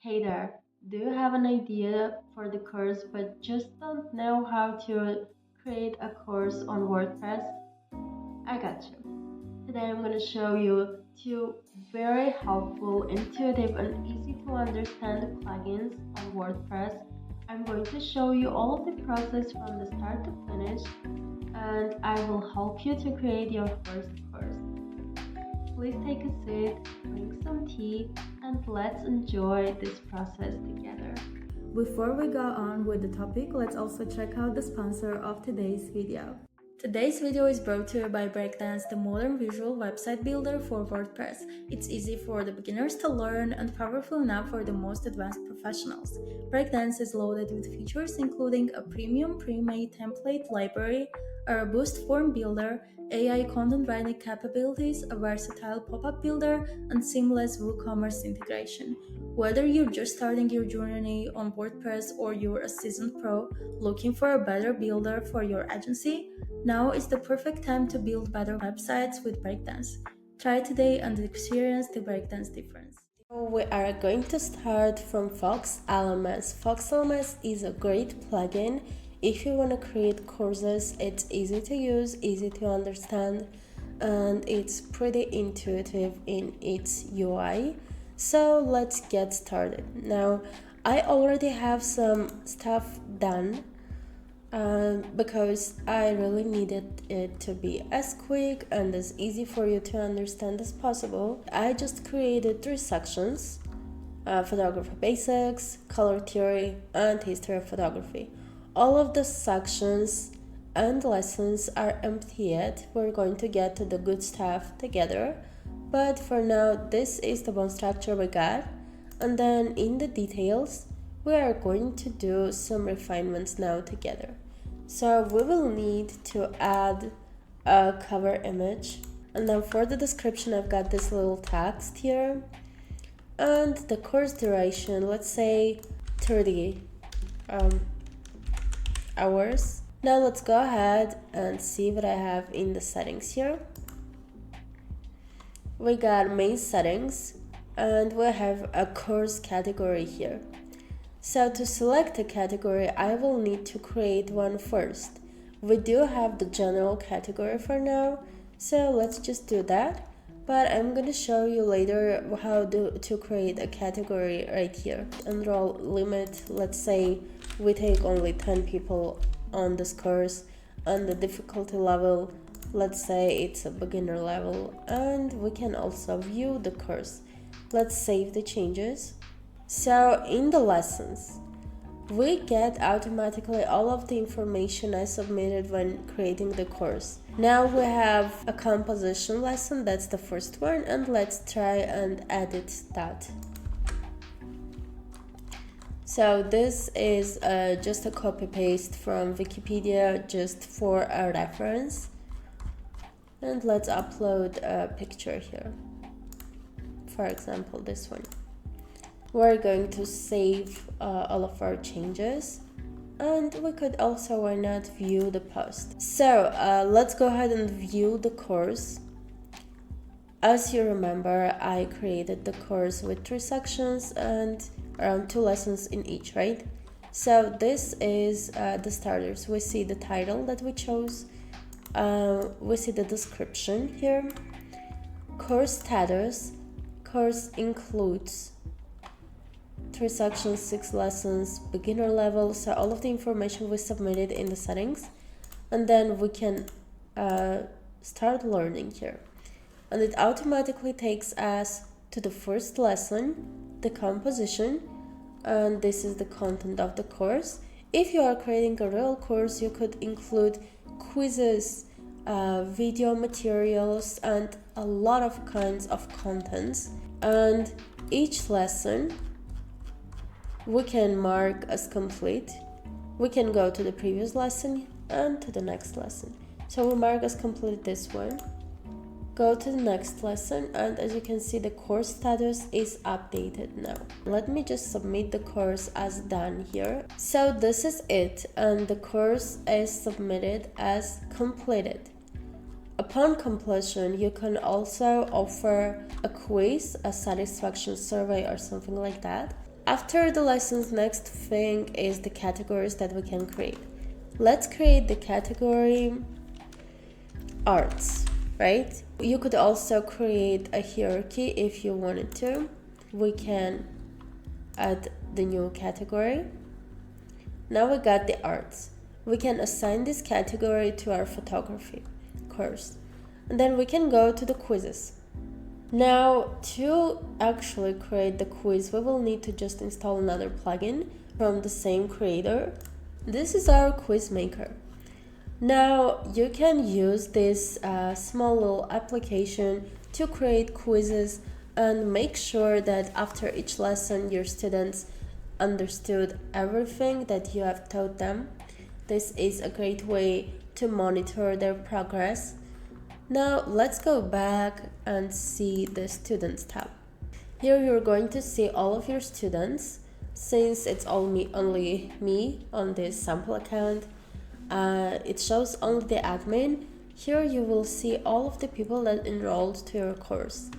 Hey there, do you have an idea for the course but just don't know how to create a course on WordPress? I got you. Today I'm going to show you two very helpful, intuitive, and easy to understand plugins on WordPress. I'm going to show you all of the process from the start to finish, and I will help you to create your first course. Please take a seat, drink some tea, and let's enjoy this process together. Before we go on with the topic, let's also check out the sponsor of today's video. Today's video is brought to you by Breakdance, the modern visual website builder for WordPress. It's easy for the beginners to learn and powerful enough for the most advanced professionals. Breakdance is loaded with features including a premium pre-made template library, a robust form builder, AI content writing capabilities, a versatile pop-up builder, and seamless WooCommerce integration. Whether you're just starting your journey on WordPress or you're a seasoned pro looking for a better builder for your agency, now is the perfect time to build better websites with Breakdance. Try it today and experience the Breakdance difference. We are going to start from FoxLMS. FoxLMS is a great plugin. If you want to create courses, it's easy to use, easy to understand, and it's pretty intuitive in its UI. So let's get started. Now, I already have some stuff done because I really needed it to be as quick and as easy for you to understand as possible. I just created 3 sections: photography basics, color theory, and history of photography. All of the sections and lessons are empty yet. We're going to get to the good stuff together, but for now this is the bone structure we got, and then in the details we are going to do some refinements now together. So we will need to add a cover image, and then for the description I've got this little text here, and the course duration, let's say 30 hours. Now let's go ahead and see what I have in the settings here. We got main settings and we have a course category here. So to select a category, I will need to create one first. We do have the general category for now, so let's just do that. But I'm going to show you later how to create a category right here. Enroll limit, let's say we take only 10 people on this course, and the difficulty level, let's say it's a beginner level, and we can also view the course. Let's save the changes. So in the lessons, we get automatically all of the information I submitted when creating the course. Now we have a composition lesson, that's the first one, and let's try and edit that. So this is just a copy paste from Wikipedia just for a reference. And let's upload a picture here. For example, this one. We're going to save all of our changes, and we could also, why not, view the post. So let's go ahead and view the course. As you remember, I created the course with 3 sections and around 2 lessons in each, right? So this is the starters. We see the title that we chose. We see the description here. Course status. Course includes 3 sections, 6 lessons, beginner level, so all of the information we submitted in the settings, and then we can start learning here. And it automatically takes us to the first lesson, the composition, and this is the content of the course. If you are creating a real course, you could include quizzes, video materials, and a lot of kinds of contents. And each lesson we can mark as complete. We can go to the previous lesson and to the next lesson. So we mark as complete this one, go to the next lesson, and as you can see, the course status is updated now. Let me just submit the course as done here. So this is it, and the course is submitted as completed. Upon completion, you can also offer a quiz, a satisfaction survey, or something like that. After the lessons, next thing is the categories that we can create. Let's create the category arts, right? You could also create a hierarchy if you wanted to. We can add the new category. Now we got the arts. We can assign this category to our photography course. And then we can go to the quizzes. Now, to actually create the quiz, we will need to just install another plugin from the same creator. This is our quiz maker. Now, you can use this small little application to create quizzes and make sure that after each lesson your students understood everything that you have taught them. This is a great way to monitor their progress. Now let's go back and see the Students tab. Here you're going to see all of your students. Since it's only me on this sample account, it shows only the admin. Here you will see all of the people that enrolled to your course.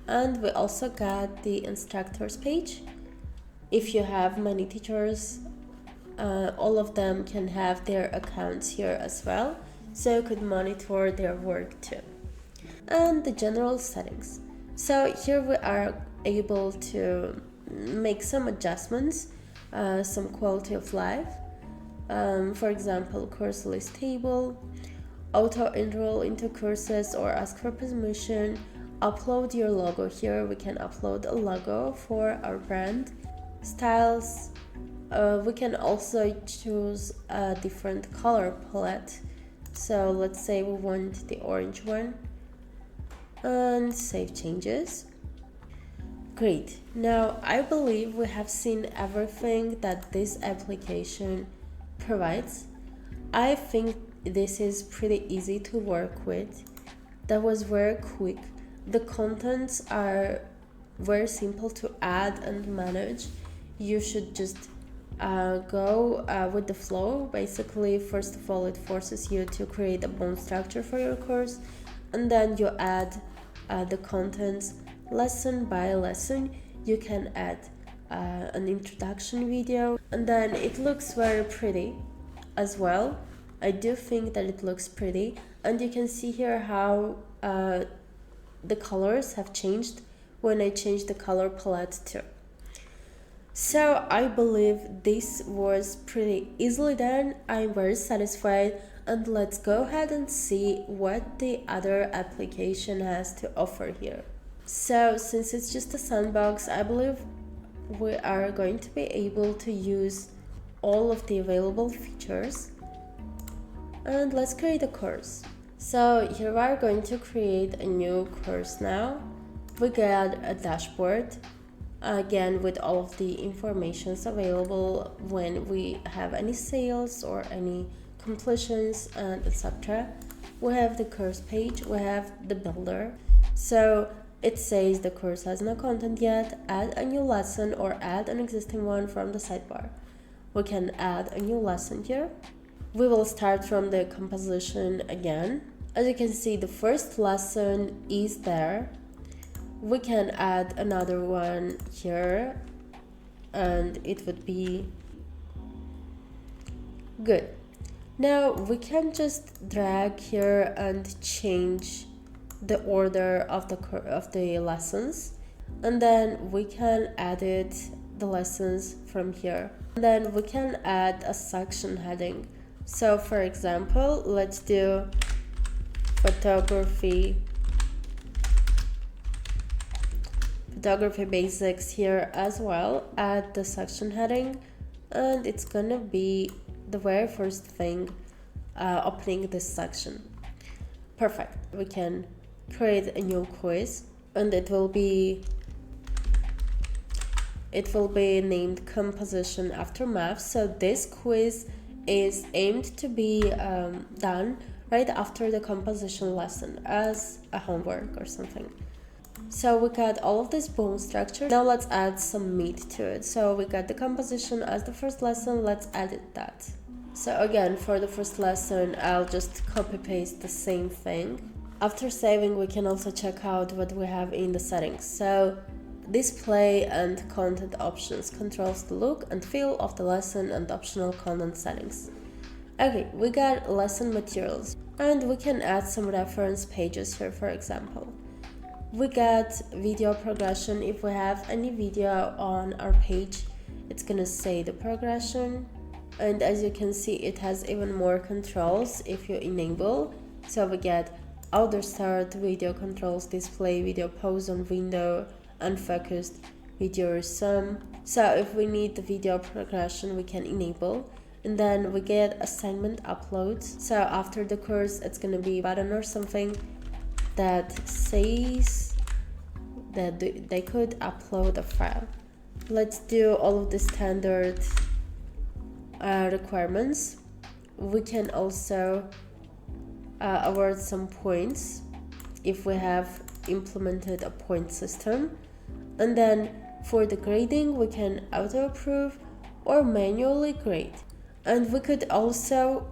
And we also got the instructors page. If you have many teachers, all of them can have their accounts here as well, so you could monitor their work too. And the general settings. So here we are able to make some adjustments, some quality of life. For example, course list table, auto enroll into courses or ask for permission, upload your logo. Here we can upload a logo for our brand. Styles, we can also choose a different color palette. So let's say we want the orange one, and save changes. Great. Now I believe we have seen everything that this application provides. I think this is pretty easy to work with. That was very quick. The contents are very simple to add and manage. You should just go with the flow. Basically, first of all, it forces you to create a bone structure for your course, and then you add the contents lesson by lesson. You can add an introduction video, and then it looks very pretty as well. I do think that it looks pretty, and you can see here how the colors have changed when I changed the color palette too. So I believe this was pretty easily done. I'm very satisfied, and let's go ahead and see what the other application has to offer here. So since it's just a sandbox, I believe we are going to be able to use all of the available features. And let's create a course. So here we are going to create a new course now. We got a dashboard, again with all of the informations available when we have any sales or any completions and etc. We have the course page, we have the builder. So it says the course has no content yet, add a new lesson or add an existing one from the sidebar. We can add a new lesson here. We will start from the composition again. As you can see, the first lesson is there. We can add another one here, and it would be good. Now we can just drag here and change the order of the lessons, and then we can edit the lessons from here. And then we can add a section heading. So for example, let's do photography basics here as well. Add the section heading, and it's gonna be the very first thing opening this section. Perfect. We can create a new quiz, and it will be named composition after math. So this quiz is aimed to be done right after the composition lesson as a homework or something. So we got all of this bone structure. Now let's add some meat to it. So we got the composition as the first lesson. Let's edit that. So again, for the first lesson, I'll just copy paste the same thing. After saving, we can also check out what we have in the settings. So display and content options controls the look and feel of the lesson and optional content settings. Okay, we got lesson materials and we can add some reference pages here, for example. We got video progression. If we have any video on our page, it's gonna say the progression. And as you can see, it has even more controls if you enable. So we get auto start, video controls, display, video pause on window, unfocused, video resume. So if we need the video progression, we can enable. And then we get assignment uploads. So after the course, it's gonna be a button or something that says that they could upload a file. Let's do all of the standard requirements. We can also award some points if we have implemented a point system. And then for the grading, we can auto approve or manually grade. And we could also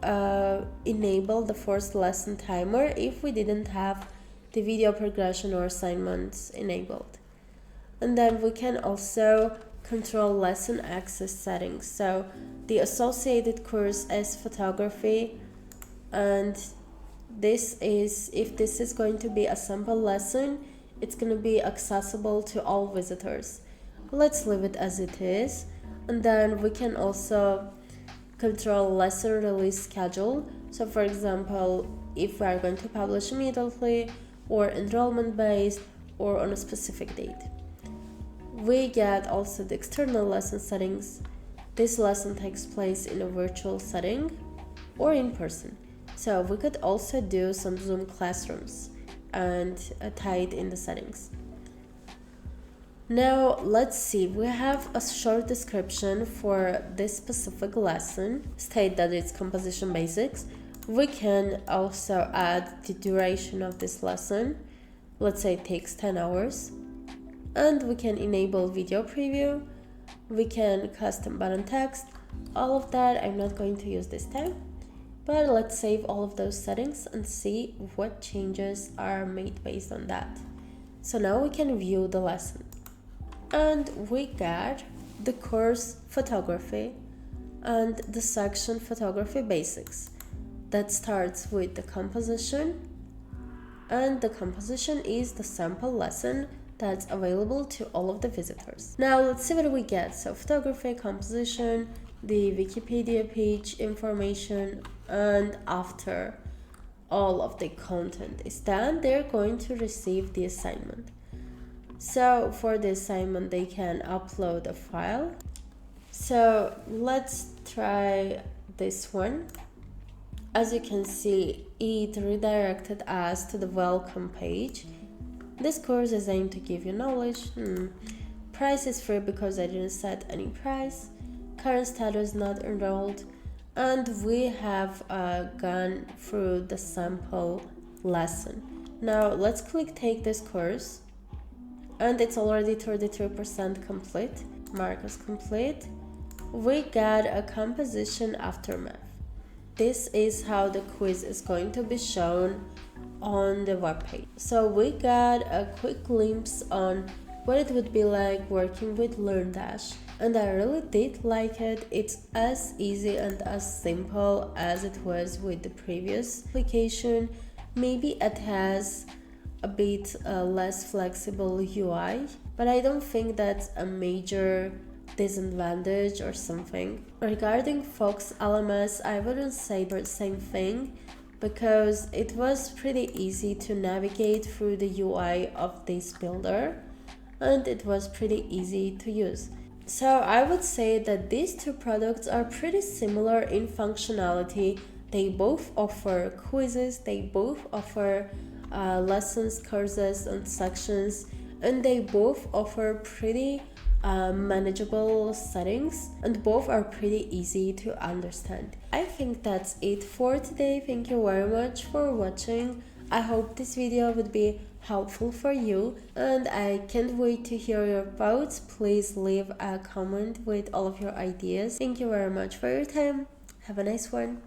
enable the forced lesson timer if we didn't have the video progression or assignments enabled. And then we can also control lesson access settings. So the associated course is photography, and this is, if this is going to be a sample lesson, it's going to be accessible to all visitors. Let's leave it as it is. And then we can also control lesson release schedule. So for example, if we are going to publish immediately or enrollment based or on a specific date. We get also the external lesson settings. This lesson takes place in a virtual setting or in person. So we could also do some Zoom classrooms and tie it in the settings. Now let's see, we have a short description for this specific lesson, state that it's composition basics. We can also add the duration of this lesson. Let's say it takes 10 hours. And we can enable video preview. We can custom button text. All of that I'm not going to use this time. But let's save all of those settings and see what changes are made based on that. So now we can view the lesson. And we got the course photography and the section photography basics. That starts with the composition, and the composition is the sample lesson that's available to all of the visitors. Now let's see what we get. So photography, composition, the Wikipedia page information, and after all of the content is done, they're going to receive the assignment. So for the assignment, they can upload a file. So let's try this one. As you can see, it redirected us to the welcome page. This course is aimed to give you knowledge. Price is free because I didn't set any price. Current status not enrolled. And we have gone through the sample lesson. Now let's click take this course. And it's already 33% complete. Mark as complete. We got a composition aftermath. This is how the quiz is going to be shown on the web page. So we got a quick glimpse on what it would be like working with LearnDash, and I really did like it. It's as easy and as simple as it was with the previous application. Maybe it has a bit less flexible UI, but I don't think that's a major disadvantage or something. Regarding FoxLMS, I wouldn't say the same thing, because it was pretty easy to navigate through the UI of this builder, and it was pretty easy to use. So I would say that these two products are pretty similar in functionality. They both offer quizzes, they both offer lessons, courses, and sections, and they both offer pretty manageable settings, and both are pretty easy to understand. I think that's it for today. Thank you very much for watching. I hope this video would be helpful for you, and I can't wait to hear your thoughts. Please leave a comment with all of your ideas. Thank you very much for your time. Have a nice one.